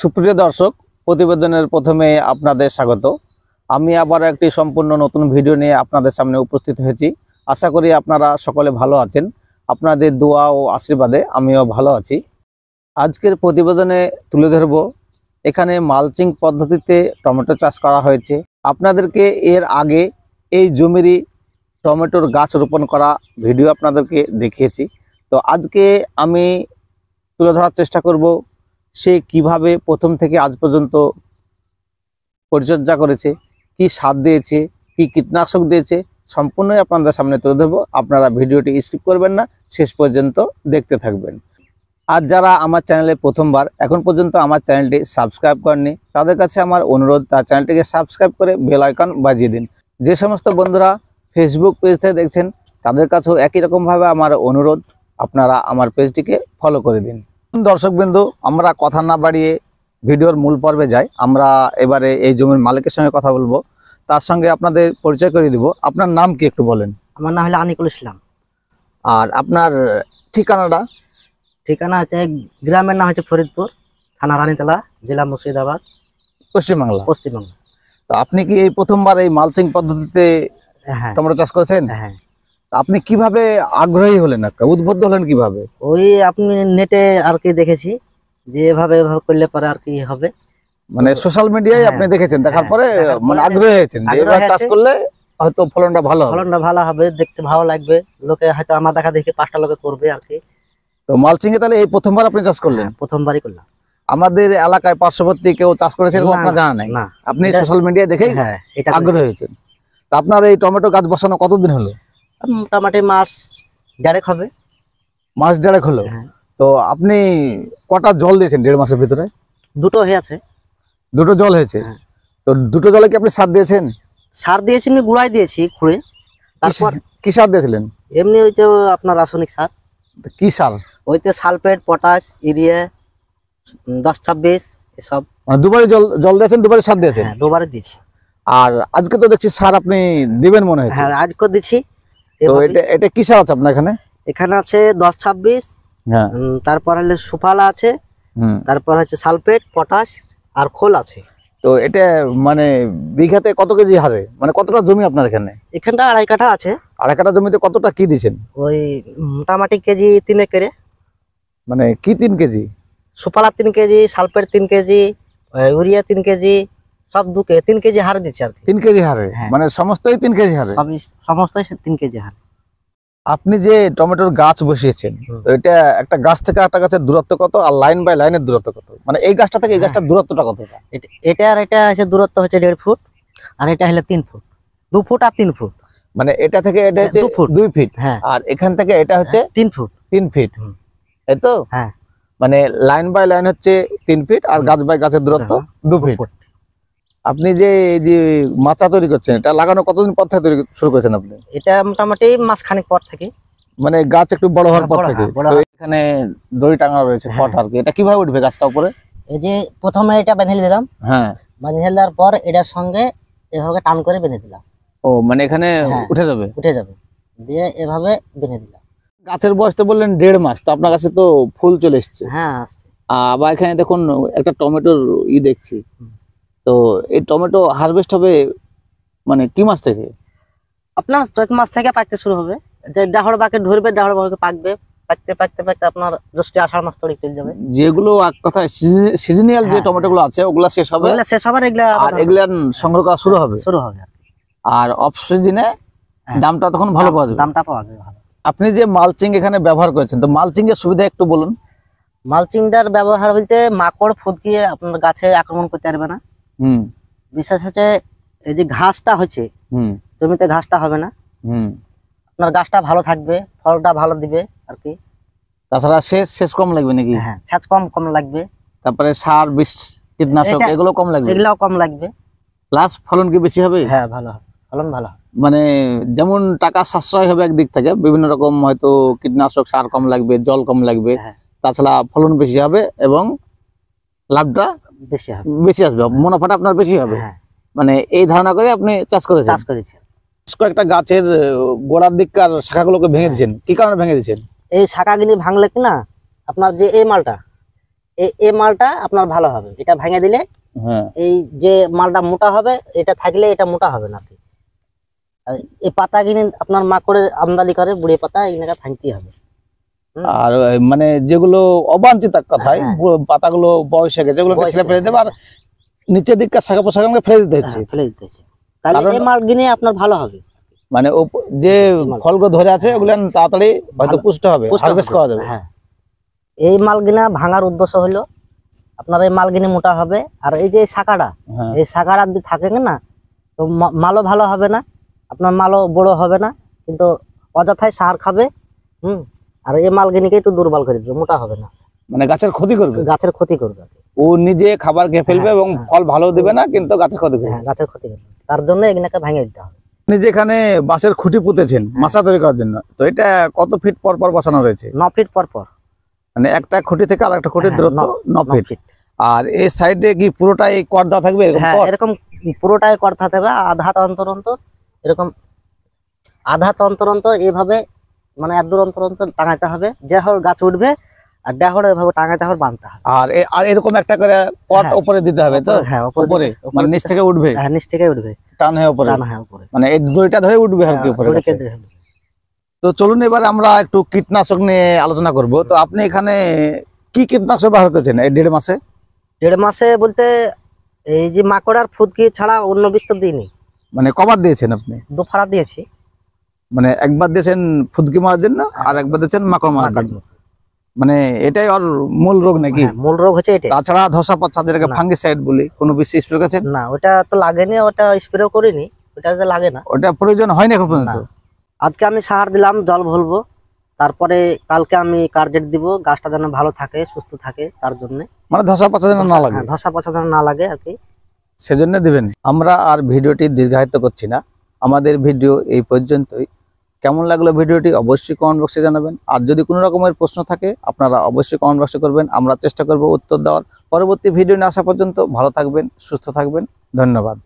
সুপ্রিয় দর্শক, প্রতিবেদনের প্রথমে আপনাদের স্বাগত। আমি আবার একটি সম্পূর্ণ নতুন ভিডিও নিয়ে আপনাদের সামনে উপস্থিত হয়েছি। আশা করি আপনারা সকলে ভালো আছেন। আপনাদের দোয়া ও আশীর্বাদে আমিও ভালো আছি। আজকের প্রতিবেদনে তুলে ধরব এখানে মালচিং পদ্ধতিতে টমেটো চাষ করা হয়েছে। আপনাদেরকে এর আগে এই জমিরই টমেটোর গাছ রোপণ করা ভিডিও আপনাদেরকে দেখিয়েছি। তো আজকে আমি তুলে ধরার চেষ্টা করব সে কিভাবে প্রথম থেকে আজ পর্যন্ত পরিচর্যা করেছে, কি সার দিয়েছে, কি কীটনাশক দিয়েছে, সম্পূর্ণই আপনাদের সামনে তুলে ধরবো। আপনারা ভিডিওটি স্কিপ করবেন না, শেষ পর্যন্ত দেখতে থাকবেন। আর যারা আমার চ্যানেলে প্রথমবার এখন পর্যন্ত আমার চ্যানেলটি সাবস্ক্রাইব করেননি, তাদের কাছে আমার অনুরোধ তার চ্যানেলটিকে সাবস্ক্রাইব করে বেল আইকন বাজিয়ে দিন। যে সমস্ত বন্ধুরা ফেসবুক পেজ থেকে দেখছেন তাদের কাছেও একই রকমভাবে আমার অনুরোধ, আপনারা আমার পেজটিকে ফলো করে দিন। দর্শকবৃন্দু, আমরা কথা না বাড়িয়ে ভিডিওর মূল পর্বে যাই। আমরা এবারে এই জমির মালিকের সঙ্গে কথা বলবো, তার সঙ্গে আপনাদের পরিচয় করে দিব। আপনার নাম কি একটু বলেন? আমার নাম হলো আনিকুল ইসলাম। আর আপনার ঠিকানাটা? ঠিকানা হচ্ছে গ্রামের নাম হচ্ছে ফরিদপুর, থানা রানীতলা, জেলা মুর্শিদাবাদ, পশ্চিমবাংলা। পশ্চিমবঙ্গ। তো আপনি কি এই প্রথমবার এই মালচিং পদ্ধতিতে হ্যাঁ টমেটো চাষ করেছেন? হ্যাঁ। আপনি কিভাবে আগ্রহী হলেন, একটা উদ্বুদ্ধ হলেন কিভাবে? ওই আপনি নেটে আর কি দেখেছি যে এভাবে করলে পরে আর কি হবে, মানে সোশ্যাল মিডিয়ায় আপনি দেখেছেন, দেখার পরে মানে আগ্রহী হয়েছেন যে এবার চাষ করলে হয়তো ফলনটা ভালো হবে। ফলনটা ভালো হবে, দেখতে ভালো লাগবে, লোকে হয়তো আমার দেখা দেখে 5টা লোকে করবে আর কি। তো মালচিং এ তাহলে এই প্রথমবার আপনি চাষ করলেন? প্রথমবারই করলাম। আমাদের এলাকায় পার্শ্ববর্তী কেউ চাষ করেছে এরকম আপনার জানা নাই? না, আপনি সোশ্যাল মিডিয়ায় দেখেই এটা আগ্রহী হয়েছেন। তো আপনার এই টমেটো গাছ বসানো কতদিন হলো? মোটামুটি মাস 1.5 হবে। মাস 1.5 হলো। তো আপনি কটা জল দিয়েছেন 1.5 মাসের ভিতরে? 2টো হয়েছে। 2টো জল হয়েছে। তো 2টো জলে কি আপনি সার দিয়েছেন? সার দিয়েছি, এমনি গুঁড়াই দিয়েছি খুঁড়ে। তারপর কি সার দিয়েছিলেন? এমনি হইতে আপনার রাসায়নিক সার। কি সার? ওইতে সালফেট, পটাশ, ইউরিয়া, 10-26 এসব। মানে দুবারই জল দিয়েছেন, দুবারই সার দিয়েছেন? হ্যাঁ, দুবারই দিয়েছি। আর আজকে তো দেখছি সার আপনি দিবেন মনে হচ্ছে। হ্যাঁ, আজকে দিছি। তো এটা কি সার আছে আপনার এখানে? এখানে আছে 10-26, হ্যাঁ, তারপর হলে সুফালা আছে, তারপর হচ্ছে সালফেট, পটাশ আর খোল আছে। তো এটা মানে বিঘাতে কত কেজি হারে, মানে কতটা জমি আপনার এখানে? এখানটা 2.5 কাঠা আছে। 2.5 কাঠা জমিতে কতটা কি দিয়েছেন? ওই মোটামুটি কেজি 3 করে। মানে কি 3 kg? Suphala 3 kg, sulphate 3 kg, urea 3 kg, সব 3 কেজি হারে দিচ্ছে আর কি। 3 কেজি হারে? মানে সমস্তই 3 কেজি হারে? সমস্তই 3 কেজি হারে। আপনি যে টমেটোর গাছ বসিয়েছেন, তো এটা একটা গাছ থেকে একটা গাছের দূরত্ব কত, আর লাইন বাই লাইনের দূরত্ব কত? মানে এই গাছটা থেকে এই গাছটার দূরত্বটা কতটা? এটা আর এটা হচ্ছে দূরত্ব হচ্ছে 1.5 ফুট, আর এটা হলো 3 ফুট। 2 ফুট আর 3 ফুট। মানে এটা থেকে এটা হচ্ছে 2 ফিট। হ্যাঁ। আর এখান থেকে এটা হচ্ছে 3 ফুট। 3 ফিট, এই তো? হ্যাঁ। মানে লাইন বাই লাইন হচ্ছে 3 ফিট, আর গাছ বাই গাছের দূরত্ব 2 ফিট। আপনি যে মাচা তৈরি করছেন, এটা লাগানো কতদিন পর থেকে তৈরি শুরু করেছেন আপনি? এটা মোটামুটি মাসখানেক পর থেকে। মানে গাছ একটু বড় হওয়ার পর থেকে? তো এখানে দড়ি টাঙানো রয়েছে, ফট আর কি। এটা কিভাবে উঠবে গাছটা উপরে? এই যে প্রথমে এটা বেঁধে দিলাম। হ্যাঁ, বেঁধে দেওয়ার পর এটার সঙ্গে এভাবে টান করে বেঁধে দিলাম। ও মানে এখানে উঠে যাবে? উঠে যাবে, দিয়ে এভাবে বেঁধে দিলাম। গাছের বয়স তো বললেন 1.5 মাস, তো আপনার কাছে তো ফুল চলে এসছে। হ্যাঁ, আসছে। আবার এখানে দেখুন একটা টমেটোর দেখছি। তো এই টমেটো হারভেস্ট হবে মানে কি মাস থেকে? আপনার চৈত মাস থেকে পাকতে শুরু হবে। যে ডাহর বাকে ধরবে, ডাহর বাকে পাকবে, পাকতে পাকতে পাকতে আপনার জ্যৈষ্ঠ আষাঢ় মাস তৈরি চলে যাবে। যেগুলো এক কথা সিজনাল যে টমেটো গুলো আছে ওগুলা শেষ হবে, শেষ হবে, আর এগুলা সংগ্রহ করা শুরু হবে। আর অফ সিজনে দামটা তখন ভালো পাওয়া যাবে। দামটা পাওয়া যাবে ভালো। আপনি যে মালচিং এখানে ব্যবহার করেছেন, তো মালচিং এর সুবিধা একটু বলুন। মালচিংটার ব্যবহার বলতে মাকড় ফুটকিয়ে আপনার গাছে আক্রমণ করতে পারবে না। বিশেষ হচ্ছে এই যে ঘাসটা হচ্ছে জমিতে, ঘাসটা হবে না। আপনার গাছটা ভালো থাকবে, ফলটা ভালো দিবে আর কি। তাছাড়া সেচ কম লাগবে নাকি? হ্যাঁ, সেচ কম লাগবে। তারপরে সার, বিষ, কীটনাশক এগুলো কম লাগবে? এগুলাও কম লাগবে। প্লাস ফলন কি বেশি হবে? হ্যাঁ, ভালো হবে, ফলন ভালো হবে। মানে যেমন টাকা সাশ্রয় হবে একদিক থেকে, বিভিন্ন রকম হয়তো কীটনাশক সার কম লাগবে, জল কম লাগবে, তাছাড়া ফলন বেশি হবে এবং লাভটা বেশি আসবে, মুনাফাটা আপনার বেশি হবে। মানে এই ধারণা করে আপনি চাষ করেছেন? কয়েকটা গাছের গোড়ার দিককার শাখাগুলোকে ভেঙে দিয়েছেন, কি কারণে ভেঙে দিয়েছেন? এই শাখাগুলি ভাঙলে কিনা আপনার যে এই মালটা, এই মালটা আপনার ভালো হবে। এটা ভেঙে দিলে হ্যাঁ, এই যে মালটা মোটা হবে, এটা থাকলে এটা মোটা হবে না। আর এই পাতা কিনে আপনার মাকড়ের আমদানি করে, বুড়ে পাতা এগুলো ভাঙতে হবে। আর মানে যেগুলো অবাঞ্ছিত কথায় হ্যাঁ। পাতাগুলো বয়স হয়ে গেছে, যেগুলো বয়স ছেড়ে ফেলে দেবে, আর নিচের দিকটা শাখা পোশাকগুলো ফেলে দিতে হচ্ছে। ফেলে দিতে হচ্ছে, তাহলে কারণ- এই মাল কিনে আপনার ভালো হবে। মানে যে ফলগুলো ধরে আছে ওগুলো তাড়াতাড়ি হয়তো ভালো- পুষ্ট হবে, পুষ্ট হারভেস্ট হবে। করা যাবে। হ্যাঁ, এই মালগিনা ভাঙার উদ্দেশ্য হলো আপনার এই মালগিনি মোটা হবে। আর এই যে শাখাটা, হ্যাঁ, এই শাখাটা যদি থাকে না, তো মালও ভালো হবে না, আপনার মালও বড় হবে না, কিন্তু অযথায় সার খাবে। আর এই মালগিনিকে একটু দুর্বল করে দিবে, মোটা হবে না, মানে গাছের ক্ষতি করবে, গাছের ক্ষতি করবে। ও নিজে খাবার খেয়ে ফেলবে হ্যাঁ, এবং হ্যাঁ। ফল ভালো দিবে না, কিন্তু গাছের ক্ষতি করবে। হ্যাঁ, গাছের ক্ষতি করবে, তার জন্য এগুলাকে ভেঙে দিতে হবে। আপনি যেখানে বাঁশের খুঁটি পুঁতেছেন মাচা তৈরি করার জন্য, তো এটা কত ফিট পর পর বসানো রয়েছে? 9 ফিট পর পর। মানে একটা খুঁটি থেকে আরেকটা খুঁটির হ্যাঁ, দূরত্ব 9 9 ফিট। ফিট। আর এই সাইডে কি পুরোটাই কর দেওয়া থাকবে এরকম হ্যাঁ, কর? এরকম পুরোটাই করতে হবে। আধা অন্তর অন্তর এরকম, আধা অন্তর অন্তর এইভাবে, মানে এত দূর অন্তর অন্তর টাঙাইতে হবে। দেহর গাছ উঠবে আর দেহর এভাবে টাঙাইতে হবে, বাঁধতে হবে। আর এরকম একটা করে কট হ্যাঁ। উপরে দিতে হবে তো? হ্যাঁ, উপরে মানে নিচ থেকে উঠবে, হ্যাঁ, নিচ থেকে উঠবে, টান হয়ে উপরে, টানা হয়ে উপরে। মানে এই দড়িটা ধরে উঠবে আর কি উপরে উড়ে গাছে। কেটে হবে। তো চলুন এবার আমরা একটু কীটনাশক নিয়ে আলোচনা করব। তো আপনি এখানে কি কীটনাশক ব্যবহার করেছেন এই 1.5 মাসে? 1.5 মাসে বলতে এই যে মাকড় আর ফুদকি ছাড়া অন্য বিষ তো দিইনি। মানে কবার দিয়েছেন আপনি? 2 ফাড়া দিয়েছি। মানে একবার দিয়েছেন ফুদকি মারার জন্য আর একবার দিয়েছেন মাকড় মারার জন্য। মানে এটাই ওর মূল রোগ নাকি? হ্যাঁ, মূল রোগ হচ্ছে এটা। তাছাড়া ধসা পচা যেটাকে না। ফাঙ্গিসাইড বলি, কোনো বেশি স্প্রে করেছেন? না, ওটা তো লাগেনি, ওটা স্প্রে করিনি, ওটা তো লাগে না। ওটা প্রয়োজন হয়নি এখন পর্যন্ত? না। আজকে আমি সার দিলাম, জল ভরবো, তারপরে কালকে আমি কার্জেট দিব, গাছটা যেন ভালো থাকে, সুস্থ থাকে, তার জন্য। মানে ধসা পচা যেন না লাগে, ধসা পচা যেন না লাগে আর কি, সেজন্য দিবেন। আমরা আর ভিডিওটি দীর্ঘায়িত করছি না, আমাদের ভিডিও এই পর্যন্তই। কেমন লাগলো ভিডিওটি অবশ্যই কমেন্ট বক্সে জানাবেন। আর যদি কোনো রকমের প্রশ্ন থাকে আপনারা অবশ্যই কমেন্ট বক্সে করবেন, আমরা চেষ্টা করব উত্তর দেওয়ার। পরবর্তী ভিডিও নিয়ে আসা পর্যন্ত ভালো থাকবেন, সুস্থ থাকবেন, ধন্যবাদ।